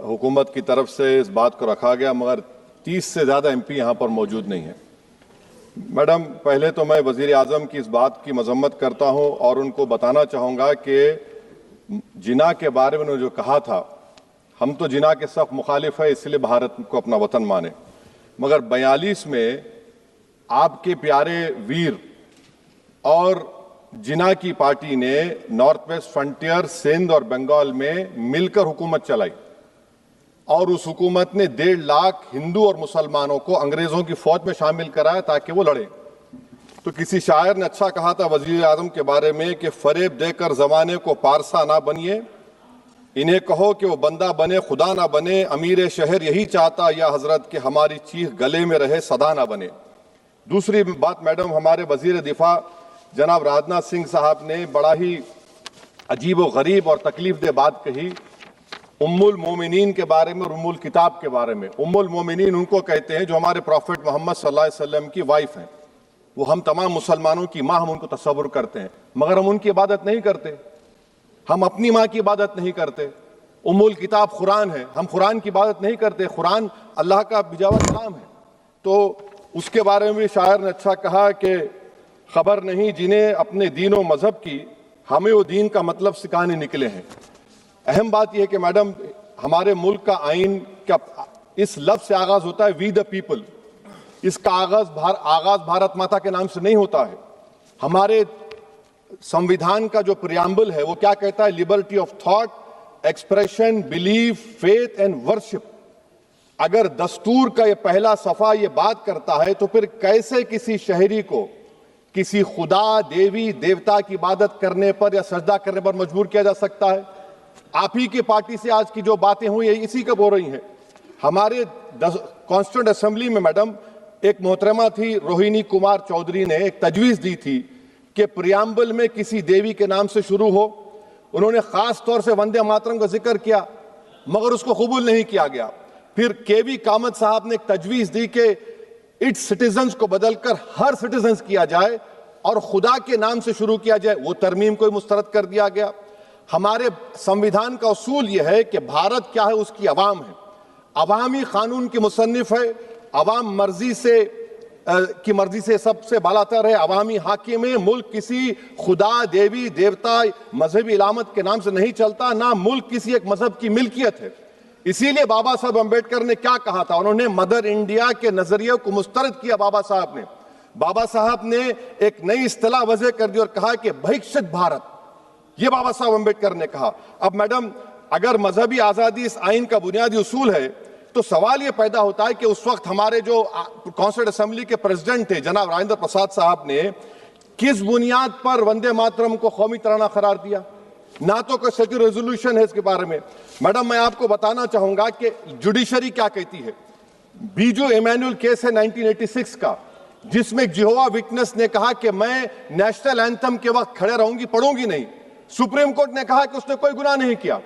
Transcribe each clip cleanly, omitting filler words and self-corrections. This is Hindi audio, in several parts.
हुकूमत की तरफ से इस बात को रखा गया, मगर 30 से ज़्यादा MP यहाँ पर मौजूद नहीं है। मैडम, पहले तो मैं वज़ीर आज़म की इस बात की मजम्मत करता हूँ और उनको बताना चाहूँगा कि जिना के बारे में उन्होंने जो कहा था, हम तो जिना के सख्त मुखालिफ है, इसलिए भारत को अपना वतन माने, मगर 42 में आपके प्यारे वीर और जिना की पार्टी ने नॉर्थ वेस्ट फ्रंटियर, सिंध और बंगाल में मिलकर हुकूमत चलाई और उस हुकूमत ने 1.5 लाख हिंदू और मुसलमानों को अंग्रेजों की फौज में शामिल कराया ताकि वो लड़े। तो किसी शायर ने अच्छा कहा था वजीर आजम के बारे में कि फरेब देकर जमाने को पारसा ना बनिए, इन्हें कहो कि वो बंदा बने खुदा ना बने, अमीर शहर यही चाहता या हजरत कि हमारी चीख गले में रहे सदा ना बने। दूसरी बात मैडम, हमारे वजीर दिफा जनाब राजनाथ सिंह साहब ने बड़ा ही अजीब व गरीब और तकलीफ दे बात कही उम्मुल मोमिनीन के बारे में और उम्मुल किताब के बारे में। उम्मुल मोमिनीन उनको कहते हैं जो हमारे प्रॉफिट मोहम्मद सल्लल्लाहु अलैहि वसल्लम की वाइफ हैं, वो हम तमाम मुसलमानों की माँ, हम उनको तस्वुर करते हैं, मगर हम उनकी इबादत नहीं करते, हम अपनी माँ की इबादत नहीं करते। उम्मुल किताब कुरान है, हम कुरान की इबादत नहीं करते, कुरान अल्लाह का बिजावा कलाम है। तो उसके बारे में शायर ने अच्छा कहा कि खबर नहीं जिन्हें अपने दीन व मजहब की, हमें वो दीन का मतलब सिखाने निकले हैं। अहम बात यह है कि मैडम, हमारे मुल्क का आइन का इस लफ्ज से आगाज होता है वी द पीपल। इसका आगाज भारत माता के नाम से नहीं होता है। हमारे संविधान का जो प्रियम्बल है वो क्या कहता है? Liberty of thought, expression, belief, faith and worship. अगर दस्तूर का ये पहला सफा ये बात करता है तो फिर कैसे किसी शहरी को किसी खुदा, देवी, देवता की इबादत करने पर या सजदा करने पर मजबूर किया जा सकता है? आप ही की पार्टी से आज की जो बातें हुई इसी का हो रही हैं। हमारे कॉन्स्टिट्यूंट असेंबली में मैडम एक मोहतरमा थी रोहिणी कुमार चौधरी ने एक तजवीज़ दी थी कि प्रियम्बल में किसी देवी के नाम से शुरू हो। उन्होंने खास तौर से वंदे मातरम का जिक्र किया, मगर उसको कबूल नहीं किया गया। फिर केवी कामत साहब ने एक तजवीज़ दी कि इट्स सिटीजन्स को बदलकर हर सिटीजन्स किया जाए और खुदा के नाम से शुरू किया जाए, वो तरमीम को मुस्तरद कर दिया गया। हमारे संविधान का उसूल यह है कि भारत क्या है, उसकी अवाम है, अवामी कानून की मुसन्निफ है, अवाम की मर्जी से सबसे बालातर है, अवामी हाकिम है। मुल्क किसी खुदा, देवी, देवता, मजहबी इलामत के नाम से नहीं चलता, ना मुल्क किसी एक मजहब की मिल्कियत है। इसीलिए बाबा साहब अम्बेडकर ने क्या कहा था, उन्होंने मदर इंडिया के नजरिए को मुस्तरद किया। बाबा साहब ने एक नई इस्तिलाह वजह कर दी और कहा कि भैक्षित भारत, ये बाबा साहब अम्बेडकर ने कहा। अब मैडम, अगर मजहबी आजादी इस आइन का बुनियादी उसूल है तो सवाल यह पैदा होता है कि उस वक्त हमारे जो कॉन्स्टिट्यूंट असेंबली के प्रेसिडेंट थे जनाब राजेंद्र प्रसाद साहब ने किस बुनियाद पर वंदे मातरम को कौमी तराना करार दिया? ना तो कोई सेक्यूर रेजोल्यूशन है इसके बारे में। मैडम, मैं आपको बताना चाहूंगा कि जुडिशरी क्या कहती है। बीजू इमैनुअल केस है 1986 का, जिसमें जिहोवा विटनेस ने कहा कि मैं नेशनल एंथम के वक्त खड़े रहूंगी, पढ़ूंगी नहीं। सुप्रीम कोर्ट ने कहा कि उसने कोई गुनाह नहीं किया।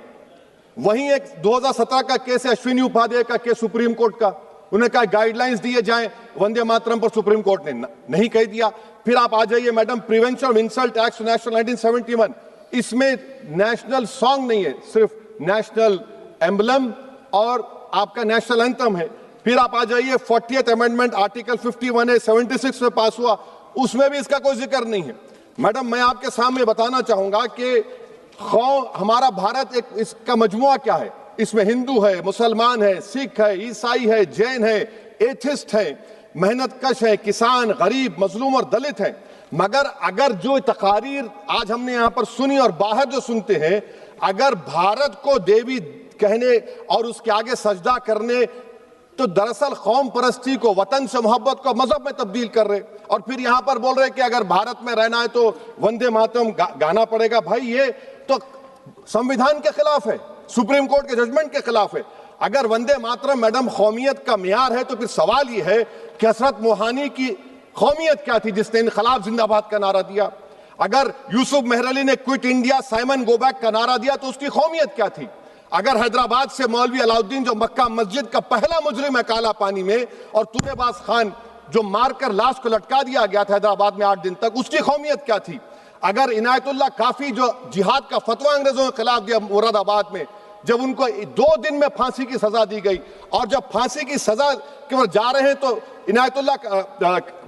वहीं एक 2017 का केस है अश्विनी उपाध्याय का केस सुप्रीम कोर्ट का, उन्हें कहा गाइडलाइंस दिए जाएं वंदे मातरम पर, सुप्रीम कोर्ट ने नहीं कह दिया। फिर आप आ जाइए madam, prevention of insult act national 1971, इसमें नेशनल सॉन्ग नहीं है, सिर्फ नेशनल एम्बलम और आपका नेशनल एंथम है। फिर आप आ जाइए 40th अमेंडमेंट आर्टिकल 51 है, 76 में पास हुआ, उसमें भी इसका कोई जिक्र नहीं है। मैडम, मैं आपके सामने बताना चाहूंगा कि हमारा भारत एक इसका मजमुआ क्या है, इसमें हिंदू है, मुसलमान है, सिख है, ईसाई है, जैन है, एथिस्ट है, मेहनत कश है, किसान, गरीब, मजलूम और दलित है। मगर अगर जो तकारीर आज हमने यहां पर सुनी और बाहर जो सुनते हैं, अगर भारत को देवी कहने और उसके आगे सजदा करने, तो दरअसल कौम परस्ती को, वतन से मोहब्बत को मजहब में तब्दील कर रहे, और फिर यहां पर बोल रहे कि अगर भारत में रहना है तो वंदे मातरम गाना पड़ेगा। भाई, ये तो संविधान के खिलाफ है, सुप्रीम कोर्ट के जजमेंट के खिलाफ है। अगर वंदे मातरम मैडम कौमियत का मियार है तो फिर सवाल यह है कि हजरत मोहानी की कौमियत क्या थी जिसने इनकलाब जिंदाबाद का नारा दिया? अगर यूसुफ मेहरली ने quit India, Simon go back का नारा दिया तो उसकी कौमियत क्या थी? अगर हैदराबाद से मौलवी अलाउद्दीन जो मक्का मस्जिद का पहला मुजरिम है काला पानी में, और तुरेबाज खान जो मारकर लाश को लटका दिया गया था हैदराबाद में 8 दिन तक, उसकी कौमियत क्या थी? अगर इनायतुल्लाह काफी जो जिहाद का फतवा अंग्रेजों के खिलाफ दिया मुरादाबाद में, जब उनको 2 दिन में फांसी की सजा दी गई, और जब फांसी की सजा के ओर जा रहे हैं तो इनायतुल्लाह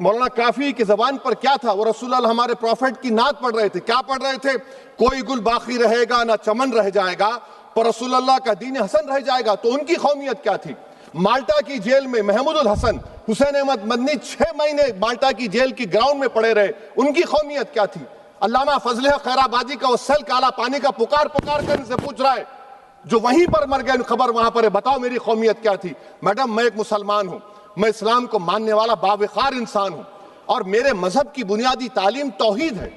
मौलाना काफी की जबान पर क्या था? वो रसूलुल्लाह हमारे प्रॉफिट की नात पढ़ रहे थे। क्या पढ़ रहे थे? कोई गुल बाकी रहेगा ना चमन रह जाएगा, पर रसूलुल्लाह का दीन हसन रह जाएगा। तो उनकी कौमियत क्या थी? माल्टा की जेल में महमूदुल हसन, हुसैन अहमद मदनी 6 महीने माल्टा की जेल की ग्राउंड में पड़े रहे, उनकी कौमियत क्या थी? अल्लामा फजल खैराबादी का वो सेल काला पानी का पुकार पुकार कर इनसे पूछ रहा है, जो वहीं पर मर गए, खबर वहां पर है, बताओ मेरी कौमियत क्या थी? मैडम, मैं एक मुसलमान हूं, मैं इस्लाम को मानने वाला बावकार इंसान हूं, और मेरे मजहब की बुनियादी तालीम तौहीद है,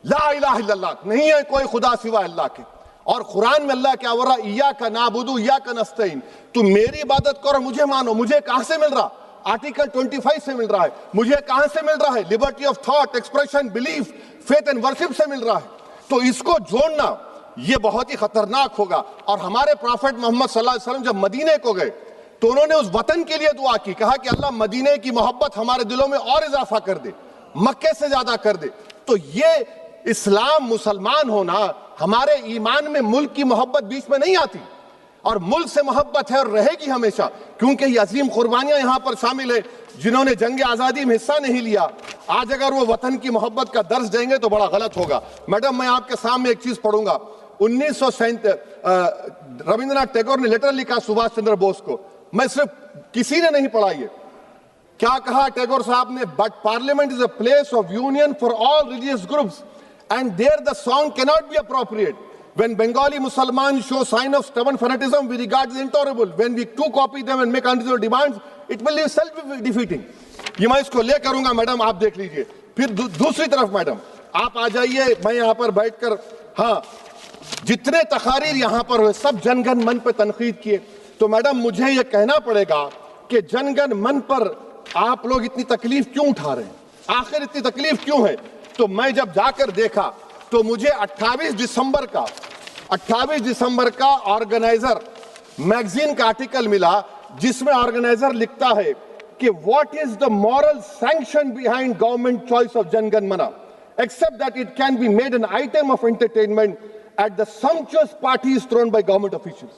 ला इलाहा इल्लल्लाह, नहीं है कोई खुदा सिवा अल्लाह के। और कुरान में अल्लाह क्या बोल रहा? इय्याका नाबुदु इय्याका नस्तईन, तुम मेरी इबादत करो, मुझे मानो। मुझे कहां से मिल रहा? आर्टिकल 25 से मिल रहा है। मुझे कहां से मिल रहा है? Liberty of thought, expression, belief, faith and worship से मिल रहा है। तो इसको जोड़ना यह बहुत ही खतरनाक होगा। और हमारे प्रॉफेट मोहम्मद सल्लल्लाहु अलैहि वसल्लम जब मदीने को गए तो उन्होंने उस वतन के लिए दुआ की, कहा कि अल्लाह मदीने की मोहब्बत हमारे दिलों में और इजाफा कर दे, मक्के से ज्यादा कर दे। तो ये इस्लाम, मुसलमान होना, हमारे ईमान में मुल्क की मोहब्बत बीच में नहीं आती, और मुल्क से मोहब्बत है और रहेगी हमेशा, क्योंकि ये अजीम कुर्बानियां यहां पर शामिल है जिन्होंने जंग आजादी में हिस्सा नहीं लिया। आज अगर वो वतन की मोहब्बत का दर्ज देंगे तो बड़ा गलत होगा। मैडम, मैं आपके सामने एक चीज पढ़ूंगा। 1937 रविंद्रनाथ टैगोर ने लेटर लिखा सुभाष चंद्र बोस को, मैं सिर्फ किसी ने नहीं पढ़ा ये। क्या कहा टैगोर साहब ने? But parliament is a place of union for all religious groups and there the song cannot be appropriate. When Bengali Muslims show sign of stubborn fanatism, we regard it intolerable. When we too copy them and make unreasonable demands, it will be self-defeating. ये मैं इसको ले करूंगा मैडम, आप देख लीजिए। फिर दूसरी तरफ मैडम आप आ जाइए, मैं यहाँ पर बैठकर, हाँ, जितने तकारीर यहाँ पर हुए सब जनगण मन पर तनकीद किए। तो मैडम मुझे ये कहना पड़ेगा कि जनगण मन पर आप लोग इतनी तकलीफ क्यों उठा रहे हैं? आखिर इतनी तकलीफ क्यों है? तो मैं जब जाकर देखा तो मुझे 28 दिसंबर का ऑर्गेनाइजर मैगजीन का आर्टिकल मिला, जिसमें ऑर्गेनाइजर लिखता है कि what is the moral sanction behind government choice of Jana Gana Mana, except that it can be made an item of entertainment at the sumptuous parties thrown by government officials.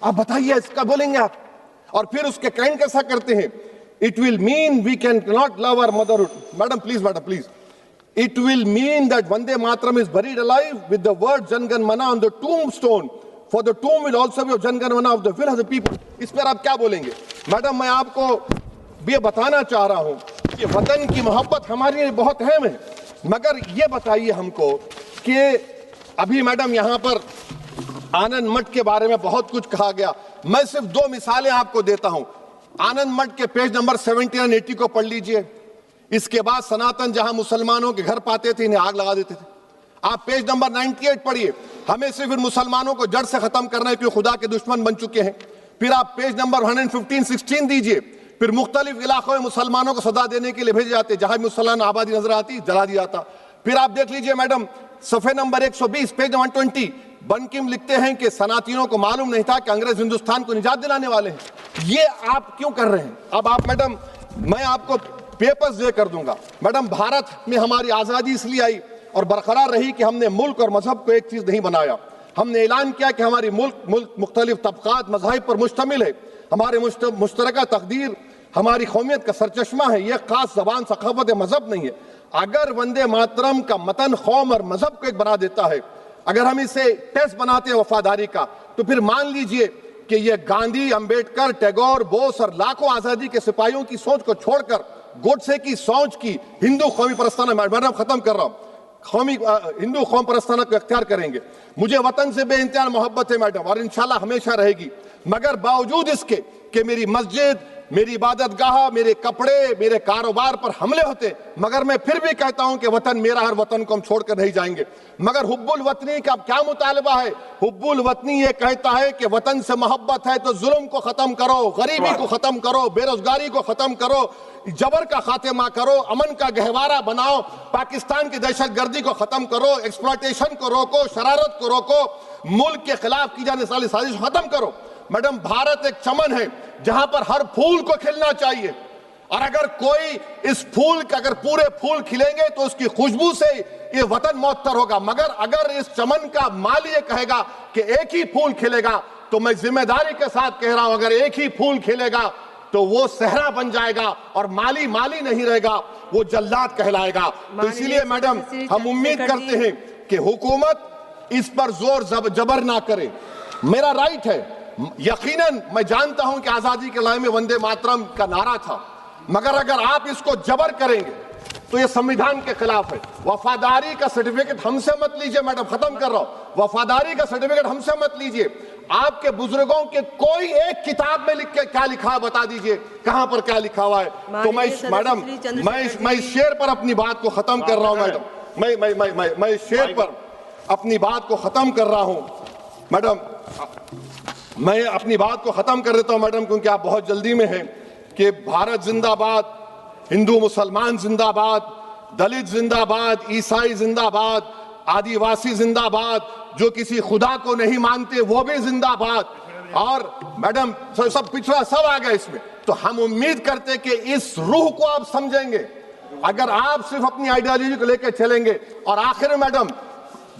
आप बताइए, इसका बोलेंगे आप? और फिर उसके काइंड कैसा करते हैं? It will mean we can not love our motherhood. Madam please, it will mean that Vande Mataram is buried alive with the word Jan Gan Mana on the tombstone, for the tomb will also be of Jan Gan Mana of the will of the people. इस पर आप क्या बोलेंगे? मैडम, मैं आपको ये बताना चाह रहा हूं कि वतन की मोहब्बत हमारे लिए बहुत अहम है, मगर ये बताइए हमको कि अभी मैडम यहाँ पर आनंद मठ के बारे में बहुत कुछ कहा गया। मैं सिर्फ 2 मिसालें आपको देता हूं। आनंद मठ के पेज नंबर 70 और 80 को पढ़ लीजिए। इसके बाद सनातन जहां मुसलमानों के घर पाते थे, इन्हें आग लगा देते थे। आप पेज नंबर 98 पढ़िए, हमें सिर्फ इन मुसलमानों को जड़ से खत्म करना है क्योंकि खुदा के दुश्मन बन चुके हैं। फिर आप पेज नंबर 115-16 दीजिए। फिर मुख्तलिफ इलाकों में मुसलमानों को सदा देने के लिए भेजे जाते, जहां मुसलमान आबादी नजर आती जला दिया जाता। फिर आप देख लीजिए मैडम, सफे नंबर 120 पेज 120, बनकिम लिखते हैं कि सनातियों को मालूम नहीं था कि अंग्रेज हिंदुस्तान को निजात दिलाने वाले हैं। ये आप क्यों कर रहे हैं? अब आप मैडम, मैं आपको पेपर्स दे कर दूंगा। मैडम, भारत में हमारी आजादी इसलिए आई और बरकरार रही कि हमने मुल्क और मजहब को एक चीज नहीं बनाया। हमने ऐलान किया कि हमारी मुल्क मुख्तलिफ तबकात मज़ाहिब पर मुश्तमिल है। हमारे मुश्तरका तकदीर हमारी कौमियत का सरचश्मा है। यह खास जबान, सखावत, मजहब नहीं है। अगर वंदे मातरम का मतन कौम और मजहब को एक बना देता है, अगर हम इसे टेस्ट बनाते हैं वफादारी का, तो फिर मान लीजिए कि यह गांधी, अंबेडकर, टैगोर, बोस और लाखों आजादी के सिपाहियों की सोच को छोड़कर गोडसे की सोच की हिंदू कौमी परस्ताना, मैडम खत्म कर रहा हूं, हिंदू कौम परस्ताना को अख्तियार करेंगे। मुझे वतन से बेइंतहा मोहब्बत है मैडम, और इंशाल्लाह हमेशा रहेगी। मगर बावजूद इसके कि मेरी मस्जिद, मेरी इबादत गाह, मेरे कपड़े, मेरे कारोबार पर हमले होते, मगर मैं फिर भी कहता हूं कि वतन मेरा, हर वतन को हम छोड़कर नहीं जाएंगे। मगर हुब्बुल वतनी का क्या मुतालबा है? हुब्बुल वतनी ये कहता है कि वतन से मोहब्बत है तो जुल्म को खत्म करो, गरीबी को खत्म करो, बेरोजगारी को खत्म करो, जबर का खात्मा करो, अमन का गहवारा बनाओ, पाकिस्तान की दहशतगर्दी को खत्म करो, एक्सप्लॉयटेशन को रोको, शरारत को रोको, मुल्क के खिलाफ की जाने वाली साजिश खत्म करो। मैडम, भारत एक चमन है जहां पर हर फूल को खिलना चाहिए, और अगर कोई इस फूल का, अगर पूरे फूल खिलेंगे तो उसकी खुशबू से ये वतन मौतर होगा। मगर अगर इस चमन का माली ये कहेगा कि एक ही फूल खिलेगा, तो मैं जिम्मेदारी के साथ कह रहा हूं, अगर एक ही फूल खिलेगा तो वो सहरा बन जाएगा और माली माली नहीं रहेगा, वो जल्लाद कहलाएगा। तो इसीलिए मैडम हम उम्मीद करते हैं कि हुकूमत इस पर जोर जबर ना करे। मेरा राइट है, यकीनन मैं जानता हूं कि आजादी के लड़ाई में वंदे मातरम का नारा था, मगर अगर आप इसको जबर करेंगे तो ये संविधान के खिलाफ है। वफादारी का सर्टिफिकेट हमसे मत लीजिए मैडम, खत्म कर रहा हूं। वफादारी का सर्टिफिकेट हमसे मत लीजिए। आपके बुजुर्गों के कोई एक किताब में लिख के क्या लिखा है बता दीजिए, कहां पर क्या लिखा हुआ है। तो मैं इस शेर पर अपनी बात को खत्म कर रहा हूं मैडम। मैं इस शेर पर अपनी बात को खत्म कर रहा हूं मैडम। मैं अपनी बात को खत्म कर देता हूं मैडम, क्योंकि आप बहुत जल्दी में हैं। कि भारत जिंदाबाद, हिंदू मुसलमान जिंदाबाद, दलित जिंदाबाद, ईसाई जिंदाबाद, आदिवासी जिंदाबाद, जो किसी खुदा को नहीं मानते वो भी जिंदाबाद, और मैडम सब पिछड़ा सब आ गया इसमें। तो हम उम्मीद करते कि इस रूह को आप समझेंगे अगर आप सिर्फ अपनी आइडियोलॉजी को लेकर चलेंगे। और आखिर में मैडम,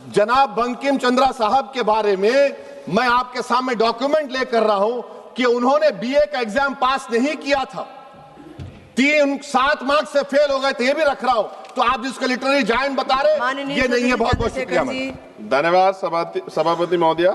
जनाब बंकिम चंद्रा साहब के बारे में मैं आपके सामने डॉक्यूमेंट लेकर रहा हूं कि उन्होंने बीए का एग्जाम पास नहीं किया था, 7 मार्क्स से फेल हो गए थे, ये भी रख रहा हूं। तो आप जिसको लिटरेरी जायंट बता रहे, ये नहीं है। बहुत बहुत शुक्रिया। धन्यवाद सभापति महोदया।